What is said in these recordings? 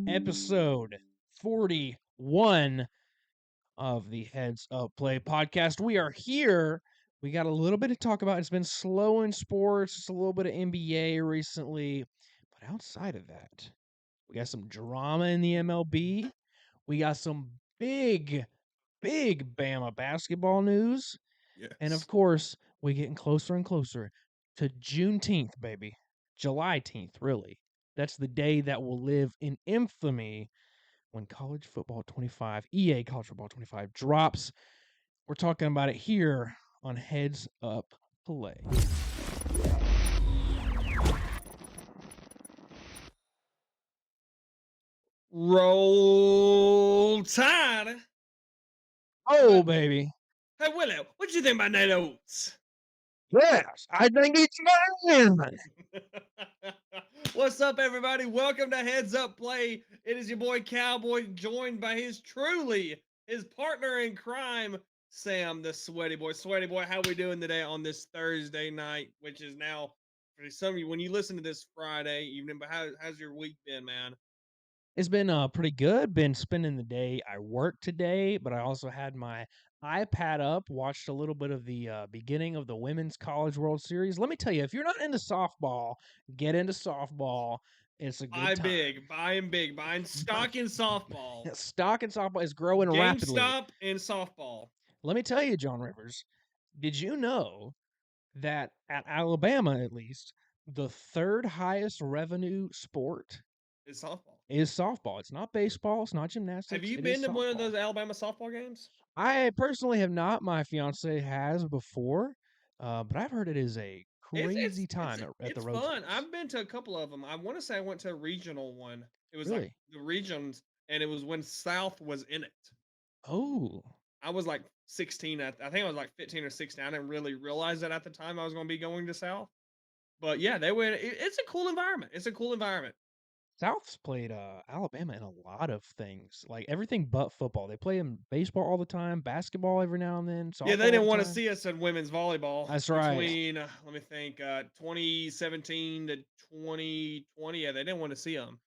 episode 41 of the Heads Up Play podcast. We are here. We got a little bit to talk about. It's been slow in sports, just a little bit of NBA recently. But outside of that, we got some drama in the MLB. We got some big Bama basketball news. And of Yes. course, we're getting closer and closer to Juneteenth, baby. July 10th, really. That's the day that will live in infamy when College Football 25, EA College Football 25 drops. We're talking about it here on Heads Up Play. Roll Tide. Oh, baby. Hey, Willow, what you think about that Oats? Yes, I think it's mine. What's up, everybody? Welcome to Heads Up Play. It is your boy Cowboy, joined by his partner in crime, Sam, the Sweaty Boy. Sweaty Boy, how we doing today on this Thursday night, which is now, for some of you, when you listen to this Friday evening, but how's your week been, man? It's been pretty good. Been spending the day. I worked today, but I also had my iPad up, watched a little bit of the beginning of the Women's College World Series. Let me tell you, if you're not into softball, get into softball. It's a good time. Buying big, buying stock in softball. Stock in softball is growing rapidly. GameStop and softball Let me tell you, John Rivers, did you know that at Alabama, at least, the third highest revenue sport is softball. is softball? It's not baseball. It's not Have gymnastics. you It is been to one of softball. those Alabama softball games? I personally have not. My fiance has before, but I've heard it is a It's crazy it's it's time at the it's Rose fun. Hills. I've been to a couple of them. I want to say I went to a regional one. It was like Really? the regions, and it was when South was in it. Oh, I was like 16. I think I was like 15 or 16. I didn't really realize that at the time I was going to be going to South. But yeah, they were. It's a cool environment. It's a cool environment. South's played Alabama in a lot of things, like everything but football. They play in baseball all the time, basketball every now and then, Yeah, softball they all didn't the want to time. see us in women's volleyball That's right. between, let me think, 2017 to 2020. Yeah, they didn't want to see them.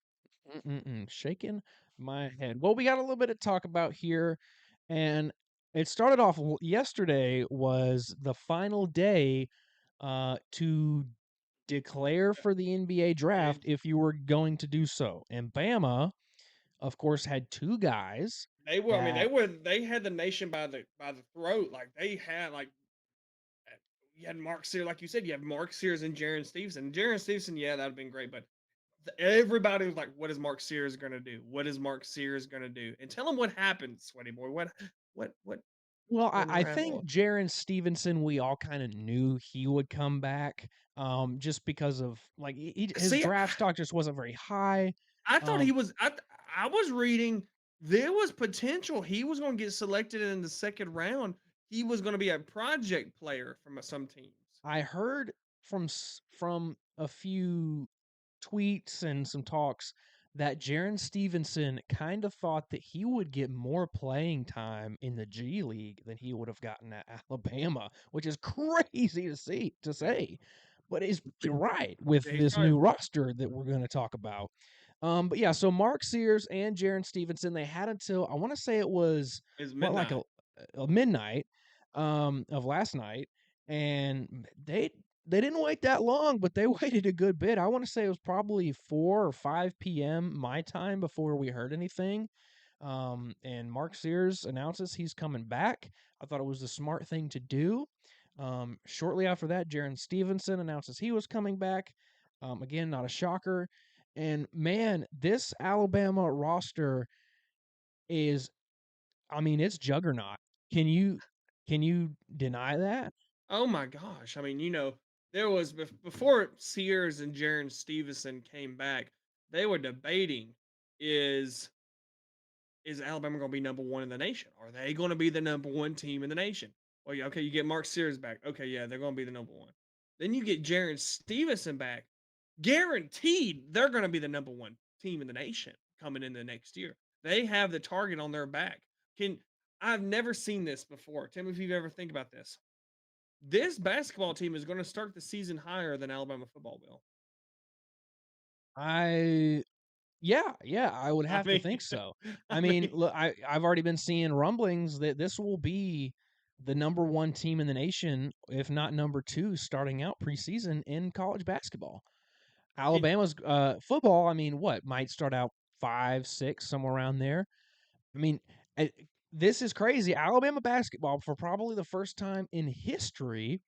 Shaking my head. Well, we got a little bit to talk about here, and it started off yesterday was the final day to declare for the NBA draft It, if you were going to do so. And Bama, of course, had two guys they were, I mean, that they had the nation by the throat. Like they had, like, you had Mark Sears, like you said, you have Mark Sears and Jarin Stevenson. Jarin Stevenson, yeah, that'd have been great, but everybody was like, "What is Mark Sears gonna do? What is Mark Sears gonna do?" And tell them what happened, Sweaty Boy. What well, I think unravel? Jarin Stevenson, we all kind of knew he would come back, just because of like his See, draft stock just wasn't very high. I thought he Um, was. I was reading there was potential he was going to get selected in the second round. He was going to be a project player from some teams. I heard from a few tweets and some talks that Jaron Stevenson kind of thought that he would get more playing time in the G League than he would have gotten at Alabama, which is crazy to Yeah, say, but is right with yeah, he's this probably new roster that we're going to talk about. But yeah, so Mark Sears and Jaron Stevenson, they had until I want to say it was is what like midnight. a midnight of last night, and they didn't wait that long, but they waited a good bit. I want to say it was probably 4 or 5 p.m. my time before we heard anything. And Mark Sears announces he's coming back. I thought it was the smart thing to do. Shortly after that, Jaron Stevenson announces he was coming back. Again, not a shocker. And man, this Alabama roster is, I mean, it's juggernaut. Can you can you deny that? Oh my gosh! I mean, there was before Sears and Jaron Stevenson came back, they were debating is is Alabama going to be number one in the nation? Are they going to be the number one team in the nation? Well, yeah, okay, you get Mark Sears back. Okay, yeah, they're going to be the number one. Then you get Jaron Stevenson back. Guaranteed, they're going to be the number one team in the nation coming in the next year. They have the target on their back. Can I've never seen this before. Tell me if you've ever think about this. This basketball team is going to start the season higher than Alabama football will. I Yeah, I would I have to mean, think so. I I mean, mean, look, I've already been seeing rumblings that this will be the number 1 team in the nation, if not number 2, starting out preseason in college basketball. can Alabama's football, I mean, what might start out 5, 6, somewhere around there. I mean, eh, this is crazy. Alabama basketball for probably the first time in history,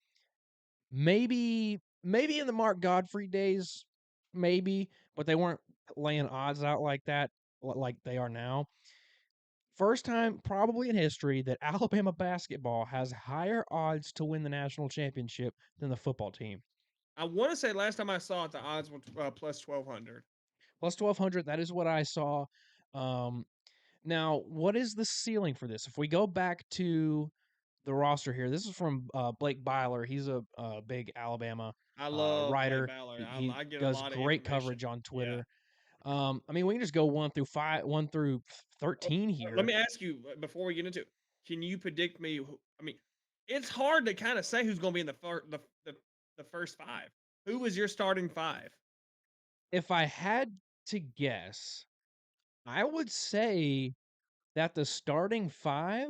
maybe in the Mark Godfrey days, maybe, but they weren't laying odds out like that like they are now. First time probably in history that Alabama basketball has higher odds to win the national championship than the football team. I want to say last time I saw it, the odds were plus 1200. Plus 1200, that is what I saw. Um, Now, what is the ceiling for this? If we go back to the roster here, this is from Blake Byler. He's a big Alabama I love Blake writer. Ballard. He I get a does lot of great information. coverage on Yeah. Twitter. I mean, we can just go 1 through Oh, 13 let here. me ask you before we get into it, can you predict me? I mean, it's hard to kind of say who's going to be in the first five. Who was your starting five? If I had to guess, I would say that the starting five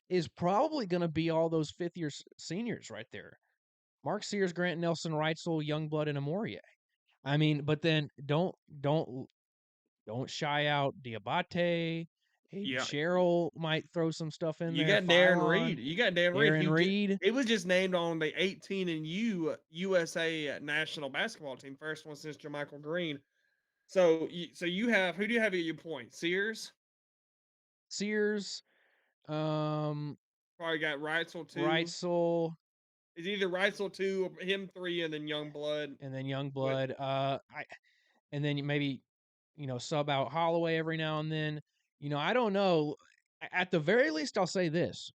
is probably going to be all those fifth year seniors right there. Mark Sears, Grant Nelson, Reitzel, Youngblood, and Amoria. I mean, but then don't shy out Diabate. Aiden Yeah, Sherrill might throw some stuff in you there. got Darren Phylon, Reed. You got Darren Reed. Aaron Reed, It was just named on the 18 and USA national basketball team. First one since Jermichael Green. So you have who do you have at your point? Sears Sears, um, probably got Reitzel two. Reitzel, It's either Reitzel two or him three, and then Youngblood. and then But Youngblood. And then maybe sub out Holloway every now and then. I don't know. At the very least, I'll say this: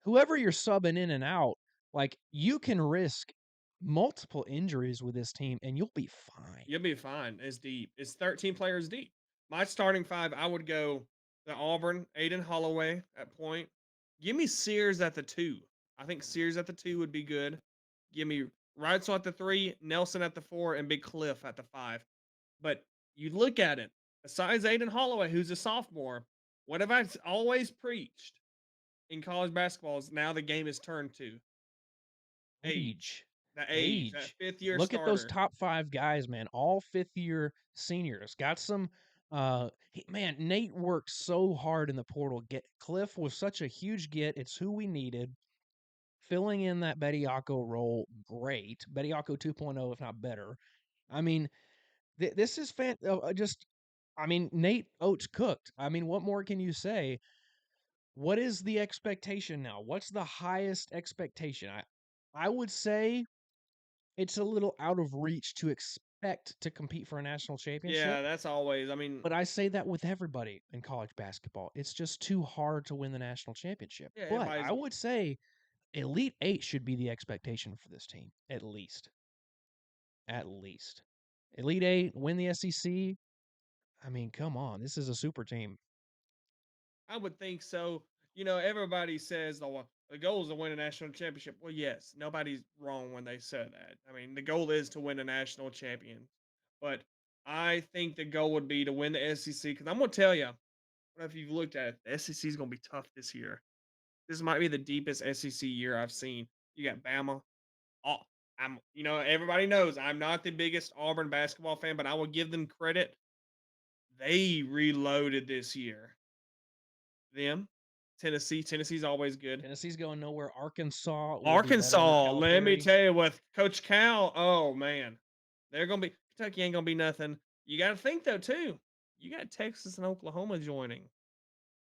whoever you're subbing in and out, like you can risk multiple injuries with this team, and you'll be fine. you'll be fine. It's deep. It's 13 players deep. My starting five, I would go the Auburn, Aiden Holloway at point. Give me Sears at the two. I think Sears at the two would be good. Give me Reitzel at the three, Nelson at the four, and Big Cliff at the five. But you look at it, besides Aiden Holloway, who's a sophomore, what have I always preached in college basketball is now the game is turned to age. Age. The age, that Age. fifth year Look at those starter. top 5 guys, man, all fifth-year seniors. Got some man, Nate worked so hard in the portal. Get Cliff was such a huge get. It's who we needed. Filling in that Bediako role, great. Bediako 2.0, if not better. I mean, this is just I mean, Nate Oats cooked. I mean, what more can you say? What is the expectation now? What's the highest expectation? I would say it's a little out of reach to expect to compete for a national championship, Yeah, that's always. I mean, but I say that with everybody in college basketball. It's just too hard to win the national championship. yeah, But everybody's. I would say Elite 8 should be the expectation for this team, at least. At least. Elite 8, win the SEC. I mean, come on. This is a super team. I would think so. Everybody says the goal is to win a national championship. Well, yes, nobody's wrong when they say that. I mean, the goal is to win a national champion, but I think the goal would be to win the SEC. Because I'm gonna tell you, if you've looked at it, the SEC is gonna be tough this year. This might be the deepest SEC year I've seen. You got Bama. Oh, everybody knows I'm not the biggest Auburn basketball fan, but I will give them credit. They reloaded this year. Them, Tennessee's always good. Tennessee's going nowhere. Arkansas will be better under Arkansas, let me Calipari. tell you, with Coach Cal, oh man, they're gonna be Kentucky ain't gonna be nothing. You got to think though too. You got Texas and Oklahoma joining.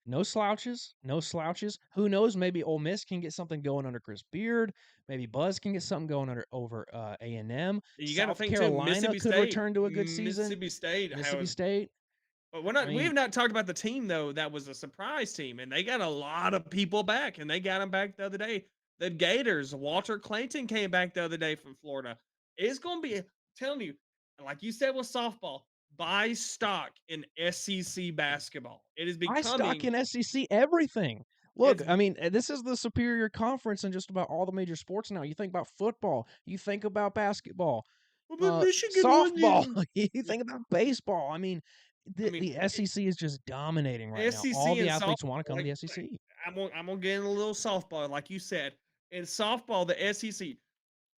No slouches, no slouches. Who knows? Maybe Ole Miss can get something going under Chris Beard. Maybe Buzz can get something going over A&M. You got to South think too. Carolina Mississippi could State, return to a good season. Mississippi has. State. But I we have mean, not talked about the team though that was a surprise team, and they got a lot of people back, and they got them back the other day. The Gators, Walter Clayton came back the other day from Florida. It's going to be, telling you, like you said with softball, buy stock in SEC basketball. It is I stock becoming, in SEC everything. Look, it's I mean, this is the superior conference in just about all the major sports now. You think about football, you think about basketball. Well, but Michigan won Softball, the. you think about baseball. I mean, I the mean, the SEC is just dominating right now. All SEC the and softball, athletes wanna come to like, the SEC. I'm gonna get in a little softball, like you said. In softball, the SEC,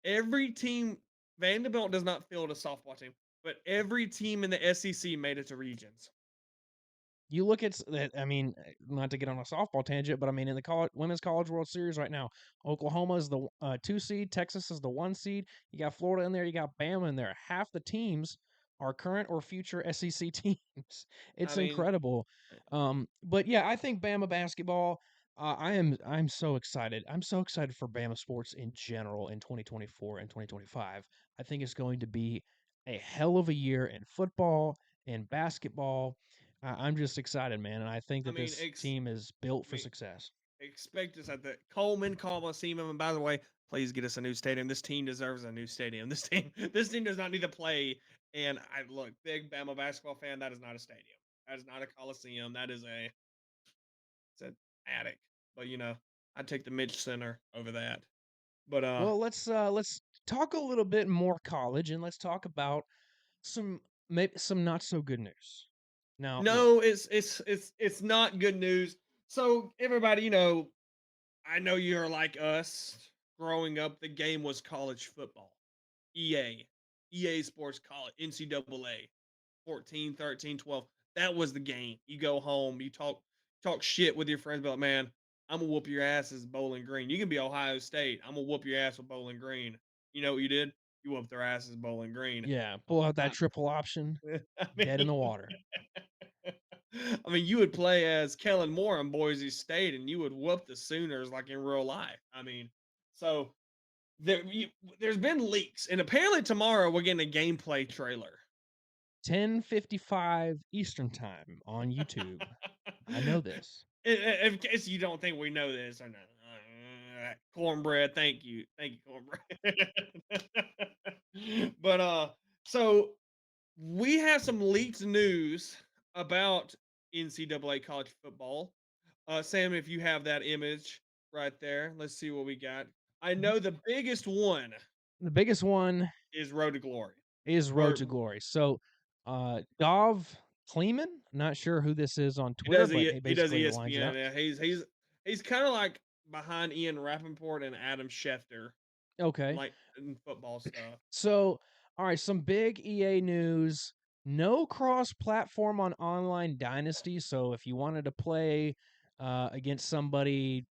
every team, Vanderbilt does not field a softball team, but every team in the SEC made it to regions. You look at I mean, not to get on a softball tangent, but I mean, in the Women's College World Series right now, Oklahoma is the 2 seed, Texas is the 1 seed. You got Florida in there, you got Bama in there. Half the teams are current or future SEC teams. I It's mean, incredible. But yeah, I think Bama basketball. I'm so excited. I'm so excited for Bama sports in general in 2024 and 2025. I think it's going to be a hell of a year in football and basketball. I'm just excited, man, and I think I that mean, this team is built I for mean, success. expect us at the Coleman Coliseum. And by the way, please get us a new stadium. This team deserves a new stadium. This team does not need to play. And I look, big Bama basketball fan. That is not a stadium. That is not a coliseum. That is it's an attic. But I'd take the Mitch Center over that. But Well, let's talk a little bit more college, and let's talk about some maybe some not so good news. Now, look, no, it's not good news. So everybody, I know you're like us. Growing up, the game was college football. EA, EA Sports College, NCAA, 14, 13, 12. That was the game. You go home, you talk shit with your friends about, man, I'm gonna whoop your asses Bowling Green. You can be Ohio State. I'm gonna whoop your ass with Bowling Green. You know what you did? You whooped their asses Bowling Green. yeah, pull out that I, triple option, I dead in mean, the water. I mean, you would play as Kellen Moore in Boise State, and you would whoop the Sooners like in real life. I mean, so there's been leaks, and apparently tomorrow we're getting a gameplay trailer. 10:55 Eastern time on YouTube. I know this. In case you don't think we know this, or not, cornbread. Thank you, cornbread. But so we have some leaked news about NCAA college football. Sam, if you have that image right there, let's see what we got. I know the biggest one The biggest one is Road to Glory. is Road to Ro- Glory. So, Dov Kleeman, not sure who this is on He Twitter, does but he he he does basically lines it ESPN. up. Yeah, he's kind of like behind Ian Rappaport and Adam Schefter, Okay. like in football stuff. So, all right, some big EA news. No cross-platform on Online Dynasty. So, if you wanted to play against somebody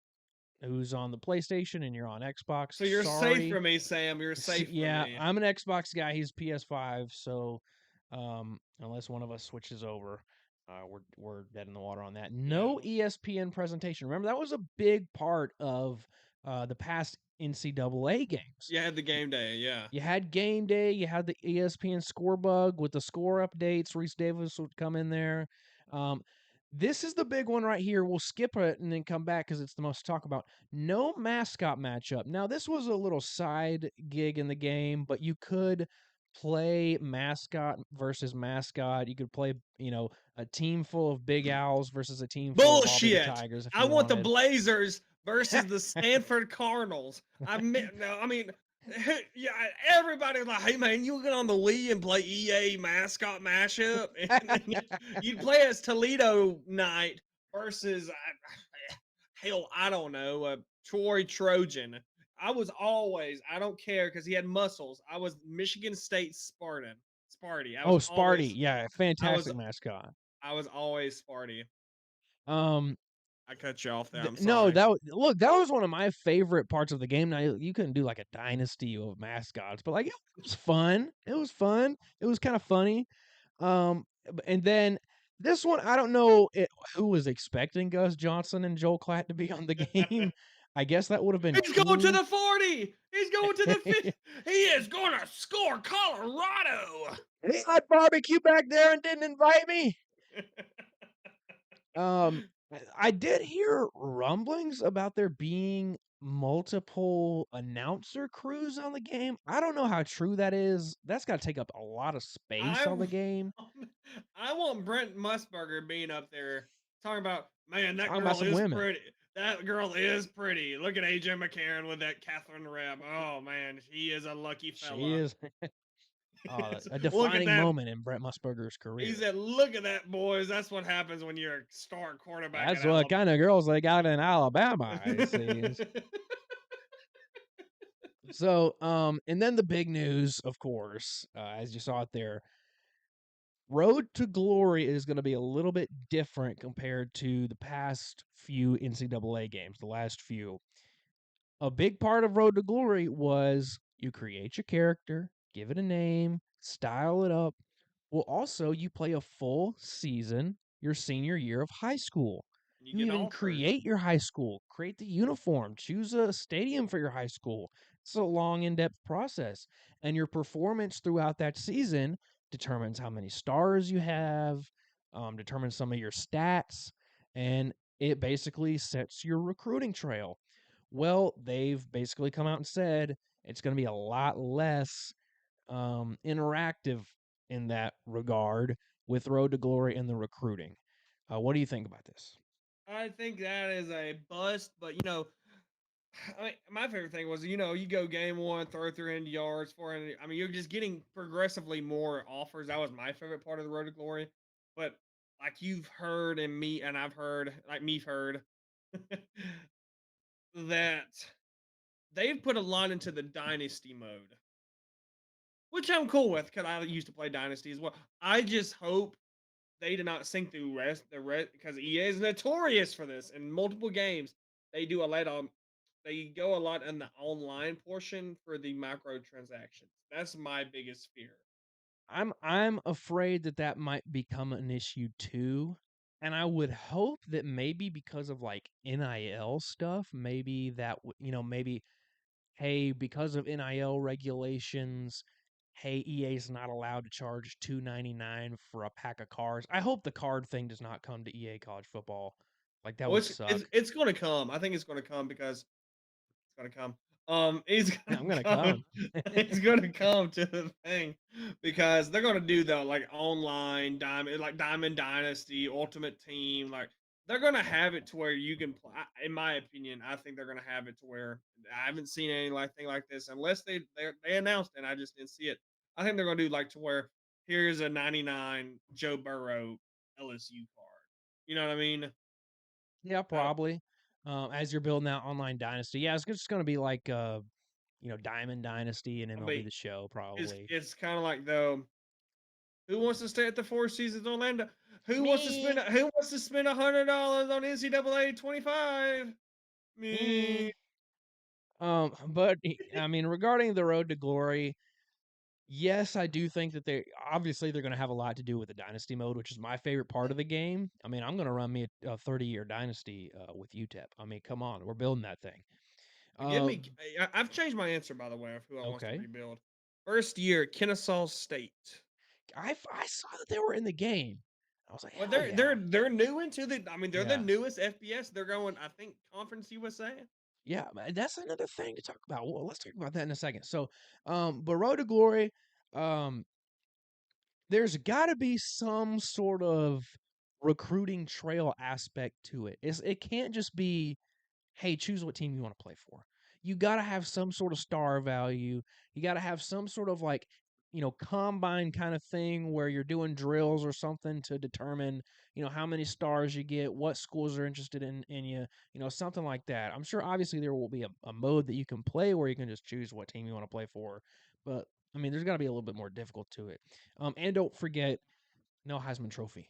who's on the PlayStation and you're on Xbox, So you're safe sorry. from me, Sam. You're safe from Yeah, me. I'm an Xbox guy. He's PS5. So, unless one of us switches over, we're dead in the water on that. Yeah, No ESPN presentation. Remember that was a big part of the past NCAA games. you had the game day. Yeah, You had game day, you had the ESPN score bug with the score updates. Reese Davis would come in there. Um, this is the big one right here. We'll skip it and then come back because it's the most to talk about. No mascot matchup. Now, this was a little side gig in the game, but you could play mascot versus mascot. You could play, a team full of big owls versus a team full of all baby bullshit. tigers if I you want the wanted. Blazers versus the Stanford Cardinals. No, I mean, yeah, everybody was like, "Hey man, you get on the Wii and play EA mascot mashup, and then you'd play as Toledo Knight versus hell, I don't know, Troy Trojan." I don't care because he had muscles. I was Michigan State Sparty. Oh, Sparty. Yeah, I was, fantastic mascot. I was always Sparty. Um, I cut you off there. I'm No, sorry. look, that was one of my favorite parts of the game. Now you couldn't do like a dynasty of mascots, but like it was fun. It was fun. It was kind of funny. And then this one, I don't know who was expecting Gus Johnson and Joel Klatt to be on the game. I guess that would have been He's going to cool. the 40. He's going to the 50. He is going to score Colorado. They had barbecue back there and didn't invite me. Um, I did hear rumblings about there being multiple announcer crews on the game. I don't know how true that is. That's got to take up a lot of space I on the game. I want Brent Musburger being up there talking about, man, that Talking about girl some is women. pretty. That girl is pretty. Look at AJ McCarron with that Catherine Reb. Oh man, he is a lucky She fella. is. A Look at defining that. moment in Brett Musburger's He career. said, "Look at that, boys. That's what happens when you're a star quarterback at That's what Alabama." kind of girls they got in Alabama, it seems. So, and then the big news, of course, as you saw it there, Road to Glory is going to be a little bit different compared to the past few NCAA games, the last few. A big part of Road to Glory was you create your character, give it a name, style it up. Well, also, you play a full season your senior year of high school. And you You get even offers. create your high school, create the uniform, choose a stadium for your high school. It's a long, in depth process. And your performance throughout that season determines how many stars you have, determines some of your stats, and it basically sets your recruiting trail. Well, they've basically come out and said it's going to be a lot less interactive in that regard with Road to Glory and the recruiting. What do you think about this? I think that is a bust, but I mean, my favorite thing was, you go game one, throw 300 yards, 400. I mean, you're just getting progressively more offers. That was my favorite part of the Road to Glory. But like you've heard and me, and I've heard, like me've heard, that they've put a lot into the dynasty mode, which I'm cool with because I used to play dynasty as well. I just hope they did not sink the rest because EA is notorious for this in multiple games. They do a lot on they go a lot in the online portion for the microtransactions. That's my biggest fear. I'm afraid that that might become an issue too. And I would hope that maybe because of like NIL stuff, maybe that maybe hey, because of NIL regulations, hey, EA's not allowed to charge $2.99 for a pack of cards. I hope the card thing does not come to EA college football. Like that Oh, would it's suck. it's gonna come. I think it's gonna come because it's gonna come. It's gonna I'm gonna come. come. It's gonna come to the thing because they're gonna do the like online diamond, like Diamond Dynasty, Ultimate Team. Like they're gonna have it to where you can play. In my opinion, I think they're gonna have it to where I haven't seen anything like this unless they announced it and I just didn't see it. I think they're gonna do like to where here's a 99 Joe Burrow LSU card. You know what I mean? Yeah, I, probably. As you're building that online dynasty, yeah, it's just gonna be like Diamond Dynasty, and then I there'll be mean, the show it's probably. it's kind of like though. Who wants to stay at the Four Seasons Orlando? Me, Who wants to spend $100 on NCAA 25? me. Me. But I mean, regarding the Road to Glory, yes, I do think that they're going to have a lot to do with the dynasty mode, which is my favorite part of the game. I mean, I'm going to run me a 30-year dynasty with UTEP. I mean, come on, we're building that thing. Give Uh, me. I've changed my answer by the way of who I wants to okay. rebuild. First year, Kennesaw State. I saw that they were in the game. I was like, Well, hell yeah, they're new into the. I mean, they're the yeah, newest FBS. They're going. I think Conference USA. yeah. That's another thing to talk about. Well, let's talk about that in a second. So, but Road to Glory, um, there's got to be some sort of recruiting trail aspect to it. It can't just be, hey, choose what team you want to play for. You got to have some sort of star value. You got to have some sort of like, combine kind of thing where you're doing drills or something to determine, how many stars you get, what schools are interested in you, something like that. I'm sure obviously there will be a mode that you can play where you can just choose what team you want to play for. But I mean, there's got to be a little bit more difficult to it. And don't forget, no Heisman Trophy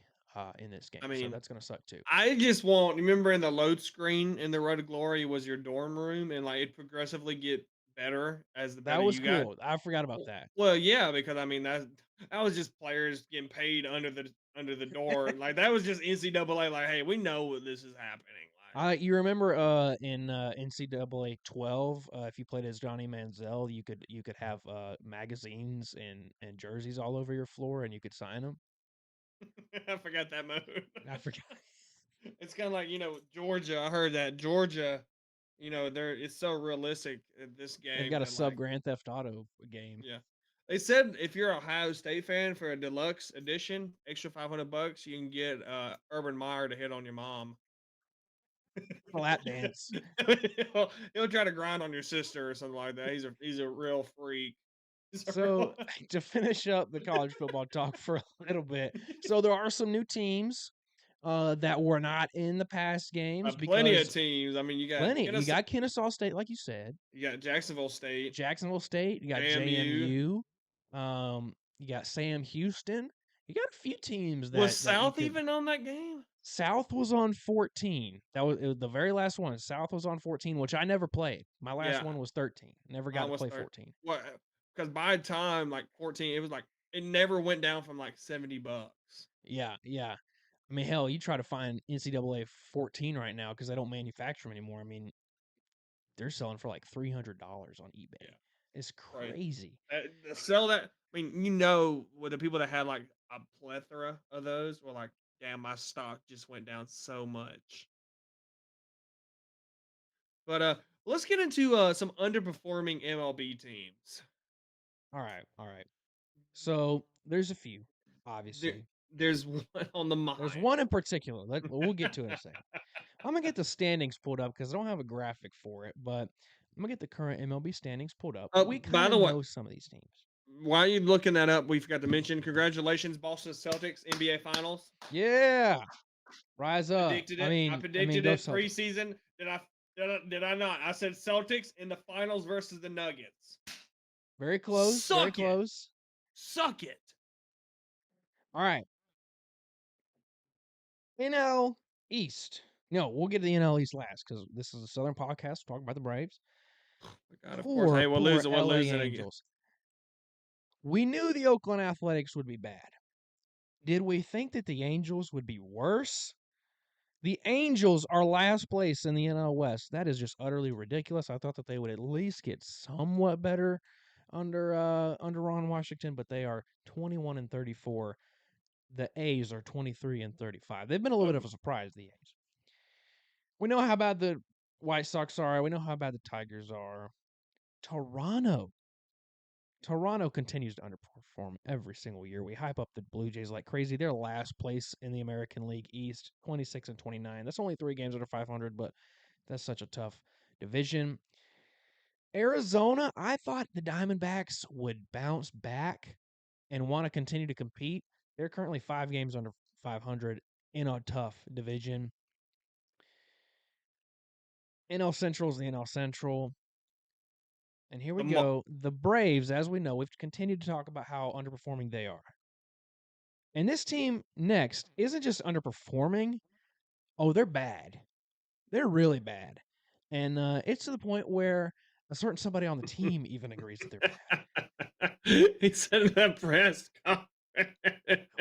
in this I game. So mean, that's going to suck too. I just want. Remember in the load screen in the Road to Glory was your dorm room, and like it progressively get better as the That better was you got. cool. I forgot about Well that. yeah, because I mean that was just players getting paid under the door. Like that was just NCAA. Like, hey, we know what this is happening. Like, You remember in NCAA 12, if you played as Johnny Manziel, you could have magazines and jerseys all over your floor, and you could sign them. I forgot that mode. I forgot. It's kind of like Georgia. I heard that Georgia. They're it's so realistic in this They've game got a that sub like Grand Theft Auto game. yeah. They said if you're a Ohio State fan for a deluxe edition, extra $500, you can get Urban Meyer to hit on your mom. Lap dance. he'll try to grind on your sister or something like that. He's a real freak. So to finish up the college football talk for a little bit, so there are some new teams that were not in the past games Plenty of because teams. I mean, you got plenty. You Kennesaw, got Kennesaw State, like you said, you got Jacksonville State, Jacksonville State, you got JMU. JMU, you got Sam Houston. You got a few teams Was that you South could. even on that game? South was on 14. That was, it was the very last one. South was on 14, which I never played. My last Yeah, one was 13. Never got mine to was play 30. 14. What? Because by the time like 14, it was like it never went down from like $70. Yeah, yeah. I mean, hell, you try to find NCAA 14 right now because they don't manufacture them anymore. I mean, they're selling for like $300 on Yeah, eBay. It's right. crazy. Sell that. I mean, with the people that had like a plethora of those were like, damn, my stock just went down so much. But let's get into some underperforming MLB teams. All right, all right. So there's a few, There, obviously. there's one on the There's mind. one in particular. We'll get to it in a second. I'm gonna get the standings pulled up because I don't have a graphic for it, but I'm gonna get the current MLB standings pulled up. We By kind of the way, know some of these teams. while you're looking that up, we forgot to mention congratulations, Boston Celtics, NBA Finals. Yeah, rise up. Predicted I it. I mean, I mean, predicted go it Celtics. preseason. Did I not? I said Celtics in the finals versus the Nuggets. Very close, very Suck it. close. Suck it. All right, NL East. No, we'll get to the NL East last because this is a Southern podcast talking about the Braves. God, of course. Poor, Hey, we'll poor lose it. We'll LA lose it again. Angels. We knew the Oakland Athletics would be bad. Did we think that the Angels would be worse? The Angels are last place in the NL West. That is just utterly ridiculous. I thought that they would at least get somewhat better under Ron Washington, but they are 21 and 34. The A's are 23 and 35. They've been a little bit of a surprise, the A's. We know how bad the White Sox are. We know how bad the Tigers are. Toronto. Toronto continues to underperform every single year. We hype up the Blue Jays like crazy. They're last place in the American League East, 26 and 29. That's only 3 games under 500, but that's such a tough division. Arizona, I thought the Diamondbacks would bounce back and want to continue to compete. They're currently 5 games under 500 in a tough division. NL Central is the NL Central. And here we The mo- go. The Braves, as we know, we've continued to talk about how underperforming they are. And this team next isn't just underperforming. Oh, they're bad. They're really bad. And it's to the point where a certain somebody on the team even agrees that they're bad. he said in that press conference.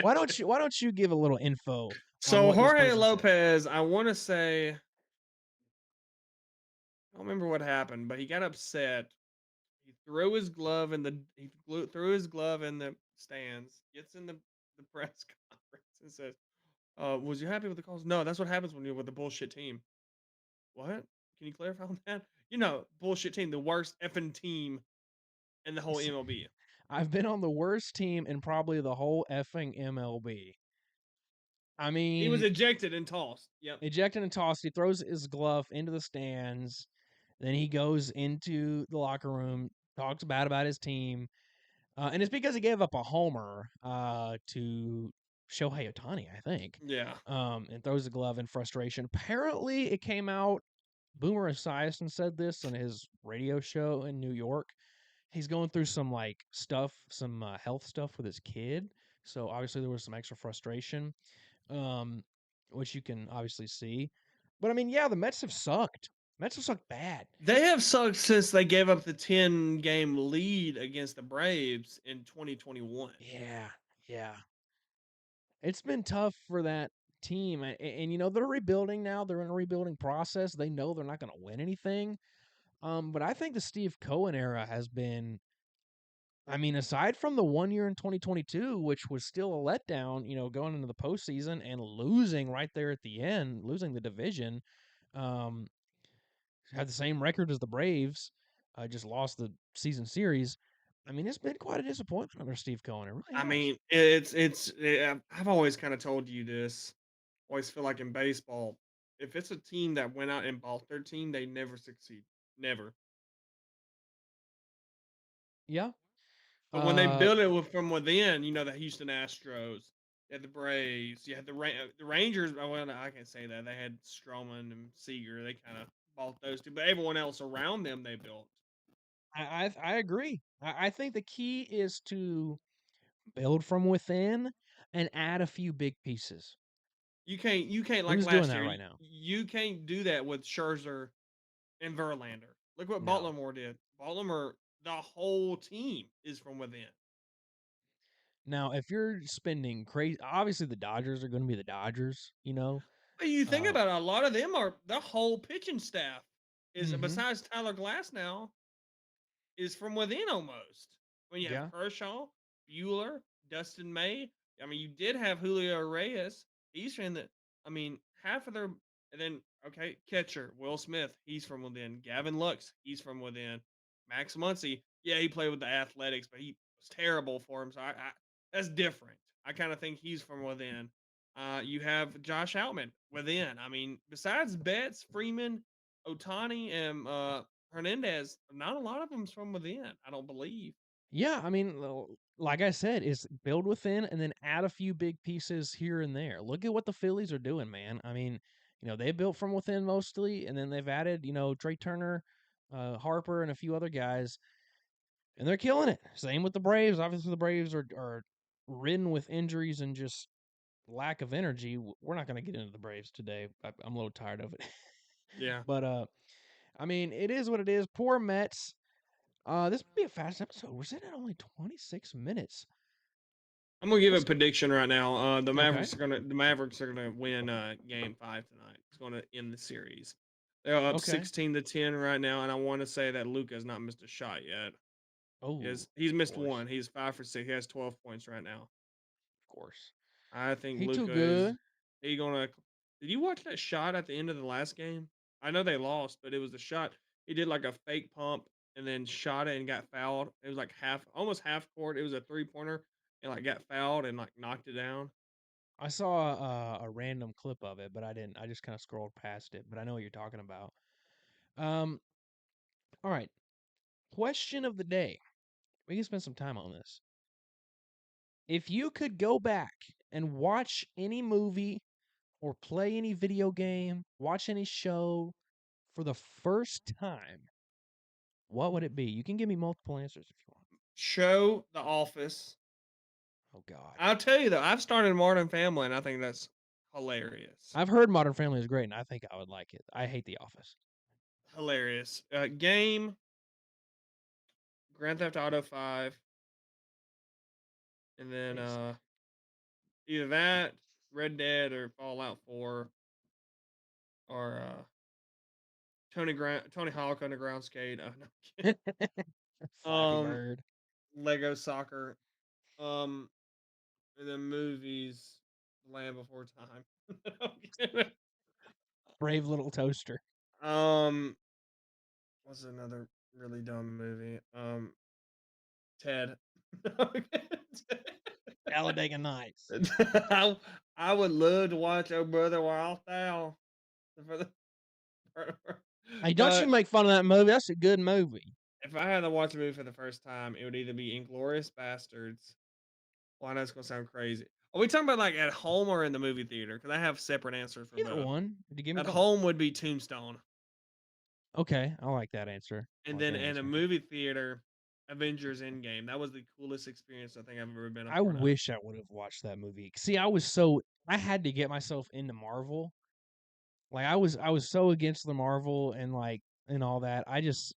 Why don't you give a little info on So what this Jorge person said? Lopez, I want to say, I don't remember what happened, but he got upset. He threw his glove in the threw his glove in the stands. Gets in the press conference and says, "Was you happy with the calls?" No, that's what happens when you're with a bullshit team. What? Can you clarify on that? Bullshit team, the worst effing team in the whole MLB. I've been on the worst team in probably the whole effing MLB. I He was mean, ejected and tossed. Yep. ejected and tossed. He throws his glove into the stands. Then he goes into the locker room, talks bad about his team. And it's because he gave up a homer to Shohei Ohtani, I think, Yeah. and throws the glove in frustration. Apparently, it came out. Boomer Esiason said this on his radio show in New York. He's going through some like stuff, some health stuff with his kid. So obviously there was some extra frustration, um, which you can obviously see. But I mean, yeah, the Mets have sucked. Mets have sucked bad. They have sucked since they gave up the 10-game lead against the Braves in 2021. Yeah, yeah. It's been tough for that team, and you know they're rebuilding now. They're in a rebuilding process. They know they're not going to win anything. But I think the Steve Cohen era has been. I mean, aside from the 1 year in 2022, which was still a letdown, you know, going into the postseason and losing right there at the end, losing the division, um, had the same record as the Braves, just lost the season series. I mean, it's been quite a disappointment under Steve Cohen. It really I has. mean, I've always kind of told you this. Always feel like in baseball, if it's a team that went out and bought their team, they never succeed. Never. Yeah. But when they Uh, built it from within, the Houston Astros, you had the Braves, you had the Rangers. Well, no, I can't say that. They had Stroman and Seager. They kind of bought those two, but everyone else around them they built. I agree. I think the key is to build from within and add a few big pieces. You can't like Who's doing last that year. right now? You can't do that with Scherzer and Verlander. Look what No. Baltimore did. Baltimore, the whole team is from within. Now, if you're spending crazy, obviously the Dodgers are going to be the Dodgers, you know. But you think Uh, about it, a lot of them are the whole pitching staff is mhm. besides Tyler Glass now is from within almost. When you have Yeah. Kershaw, Bueller, Dustin May. I mean, you did have Julio Reyes. He's in the. I mean, half of their. And then okay, catcher Will Smith. He's from within. Gavin Lux. He's from within. Max Muncy. Yeah, he played with the Athletics, but he was terrible for him. So that's different. I kind of think he's from within. You have Josh Outman within. I mean, besides Betts, Freeman, Otani, and Hernandez, not a lot of them's from within, I don't believe. Yeah, I mean, like I said, is build within and then add a few big pieces here and there. Look at what the Phillies are doing, man. I mean, they built from within mostly, and then they've added, Trey Turner, Harper, and a few other guys, and they're killing it. Same with the Braves. Obviously, the Braves are ridden with injuries and just lack of energy. We're not going to get into the Braves today. I'm a little tired of it. Yeah. But I mean, it is what it is. Poor Mets. This would be a fast episode. We're sitting at only 26 minutes. I'm gonna give a Let's prediction right now. Okay. The Mavericks are gonna win game 5 tonight. It's gonna end the series. They're up Okay. 16-10 right now, and I want to say that Luca has not missed a shot yet. Oh, He's of missed course. one. He's 5 for 6. He has 12 points right now. Of course. I think He too Luca is good. he gonna. Did you watch that shot at the end of the last game? I know they lost, but it was the shot he did like a fake pump and then shot it and got fouled. It was like almost half court. It was a 3-pointer and like got fouled and like knocked it down. I saw a random clip of it, but I didn't. I just kind of scrolled past it, but I know what you're talking about. Um, all right. Question of the day. We can spend some time on this. If you could go back and watch any movie or play any video game, watch any show for the first time, what would it be? You can give me multiple answers if you want. Show The Office. Oh God. I'll tell you though, I've started Modern Family and I think that's hilarious. I've heard Modern Family is great, and I think I would like it. I hate The Office. Hilarious. Game Grand Theft Auto 5 and then Nice. either that, Red Dead or Fallout 4 or Tony Hawk on the ground skate. Oh, no, I'm kidding. Flappy Um Bird. Lego Soccer. Um and then movies Land Before Time. I'm kidding. Brave Little Toaster. um what's another really dumb movie? Ted. Talladega Nights. I, I would love to watch Oh Brother Where Art Thou for the Hey, don't you but make fun of that movie. That's a good movie. if I had to watch a movie for the first time, it would either be Inglorious Bastards. Well, I know it's gonna sound crazy. Are we talking about like at home or in the movie theater? Because I have separate answers for Either both. one. To give me At both. home would be Tombstone, Okay, I like that answer. I and like then that in a answer. movie theater, Avengers Endgame. That was the coolest experience I think I've ever been a I part of. wish I would have watched that movie. See, I had to get myself into Marvel. Like I was so against the Marvel and all that. I just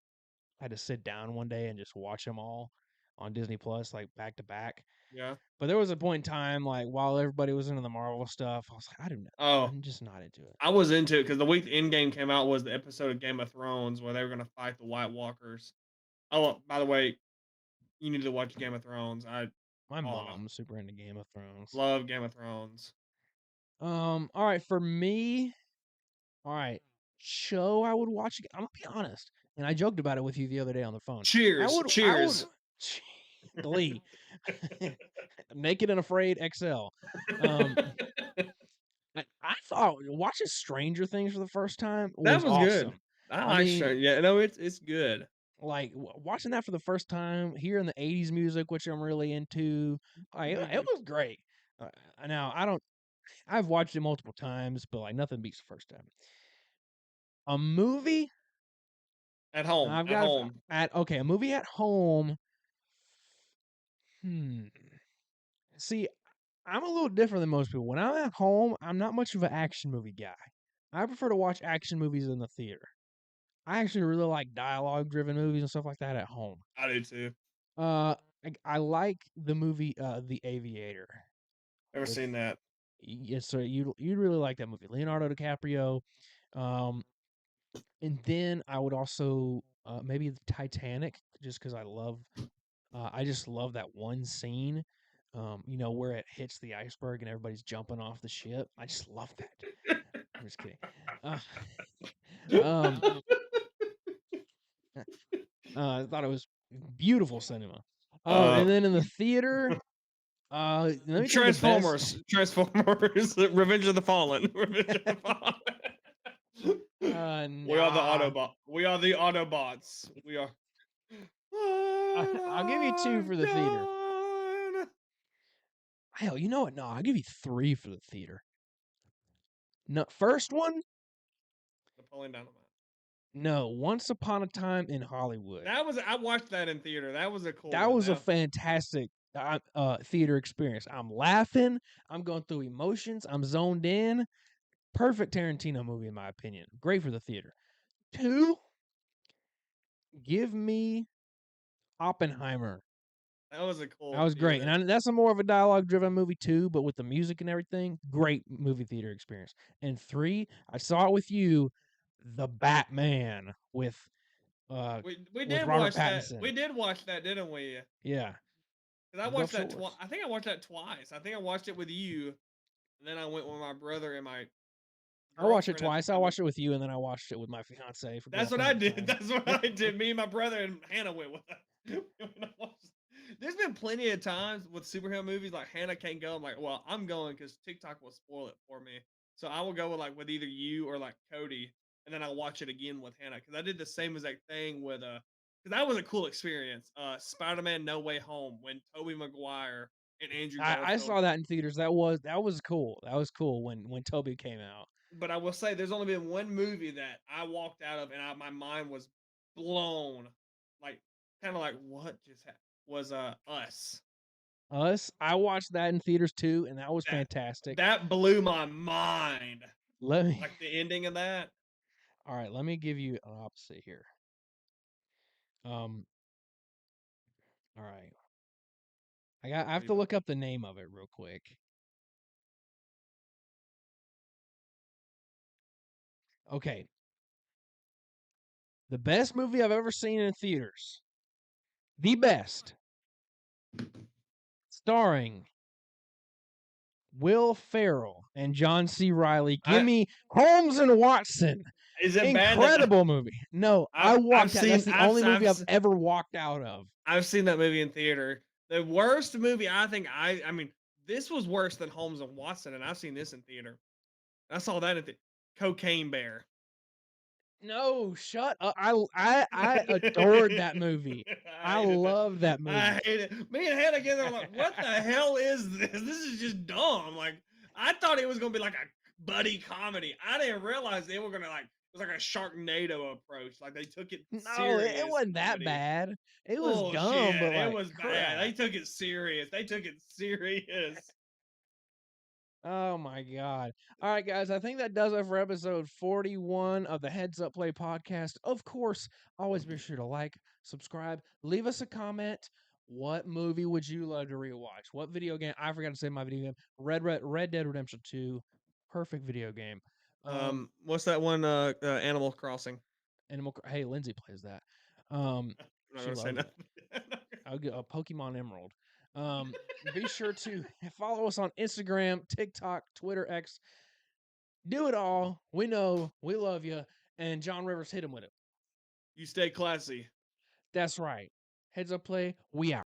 had to sit down one day and just watch them all on Disney Plus, like back to back. Yeah. But there was a point in time, like while everybody was into the Marvel stuff, I was like, I do not. Oh, I'm just not into it. I was into it because the week the Endgame came out was the episode of Game of Thrones where they were gonna fight the White Walkers. Oh, by the way, you need to watch Game of Thrones. My Oh, mom's super into Game of Thrones. love Game of Thrones. All right, for me, all right, show I would watch. I'm gonna be honest, and I joked about it with you the other day on the phone. Cheers, I would, cheers. Glee, Naked and Afraid XL. Um, I thought watching Stranger Things for the first time That was was good. awesome. I I like mean, Stranger. Yeah, no, it's good. Like watching that for the first time, hearing the '80s music, which I'm really into, it was great. Uh, now I've watched it multiple times, but like nothing beats the first time. A movie At home, I've at got home. a movie at home. Hmm. See, I'm a little different than most people. When I'm at home, I'm not much of an action movie guy. I prefer to watch action movies in the theater. I actually really like dialogue-driven movies and stuff like that at home. I do too. Uh, I like the movie The Aviator Never with seen that. yes, sir. You'd really like that movie. Leonardo DiCaprio. Um, and then I would also maybe the Titanic, just because I just love that one scene. Where it hits the iceberg and everybody's jumping off the ship. I just love that. I'm just kidding. Uh, um, I thought it was beautiful cinema. uh, And then in the theater, let me think of the best. Transformers, Revenge of the Fallen, Revenge of the Fallen. We are the Nah. Autobot. We are the Autobots. We are. What I'll give you two I've for the theater. done. Hell, you know what? No, I'll give you three for the theater. No, first one, Napoleon Dynamite. no. Once Upon a Time in Hollywood. I watched that in theater. That was a cool That one. was a fantastic theater experience. I'm laughing. I'm going through emotions. I'm zoned in. Perfect Tarantino movie, in my opinion. Great for the theater. Two, give me Oppenheimer. That was a That cool was great. theater. And that's a more of a dialogue driven movie, too, but with the music and everything, great movie theater experience. And three, I saw it with you, The Batman We with did Robert watch that. Pattinson. We did watch that, didn't we? Yeah. Because I Gulf watched that twice. Shores. I think I watched that twice. I think I watched it with you, and then I went with my brother and my I watched it girlfriend at the twice. I time. watched it with you, and then I watched it with my fiance for That's what girlfriend I at the did. time. That's what I did. Me and my brother and Hannah went with us. There's been plenty of times with superhero movies like Hannah can't go. I'm like, well, I'm going because TikTok will spoil it for me. So I will go with either you or like Cody, and then I'll watch it again with Hannah because I did the same exact thing with because that was a cool experience. Spider-Man: No Way Home when Tobey Maguire and Andrew I Garfield. saw that in theaters. That was cool. That was cool when Toby came out. But I will say, there's only been one movie that I walked out of and my mind was blown, like kind of like what just happened was Us. Us, I watched that in theaters too, and that was That fantastic. that blew my mind. Let me Like the ending of that. all right, let me give you an opposite here. Um, all right. I What have do you to got? look up the name of it real quick. Okay. The best movie I've ever seen in theaters. The best. Starring Will Ferrell and John C. Reilly. Give I me Holmes and Watson. Is it bad that Incredible movie. No, I I've walked out. That's seen the only movie I've ever walked out of. I've seen that movie in theater. The worst movie I think I mean this was worse than Holmes and Watson, and I've seen this in theater. I saw that at the Cocaine Bear. No, shut up. I adored that movie. I I hated that. love that I movie. hate it. Me and Hannah together were like, what the hell is this? This is just dumb. Like, I thought it was gonna be like a buddy comedy. I didn't realize they were gonna like it was like a Sharknado approach. Like they took it No, it serious wasn't that comedy. bad. It was Oh dumb, shit, but it like was bad. They crap. took it serious. They took it serious. Oh my god. All right, guys, I think that does it for episode 41 of the Heads Up Play podcast. Of course, always be sure to like, subscribe, leave us a comment. What movie would you love to rewatch? What video game? I forgot to say my video game. Red Dead Redemption 2. Perfect video game. What's that one? Animal Crossing. Hey, Lindsay plays that. I'm not She gonna say loves it. nothing. I'll get a Pokemon Emerald. Be sure to follow us on Instagram, TikTok, Twitter, X. Do it all. We know. We love you. And John Rivers hit him with it. You stay classy. That's right. Heads up play. We out.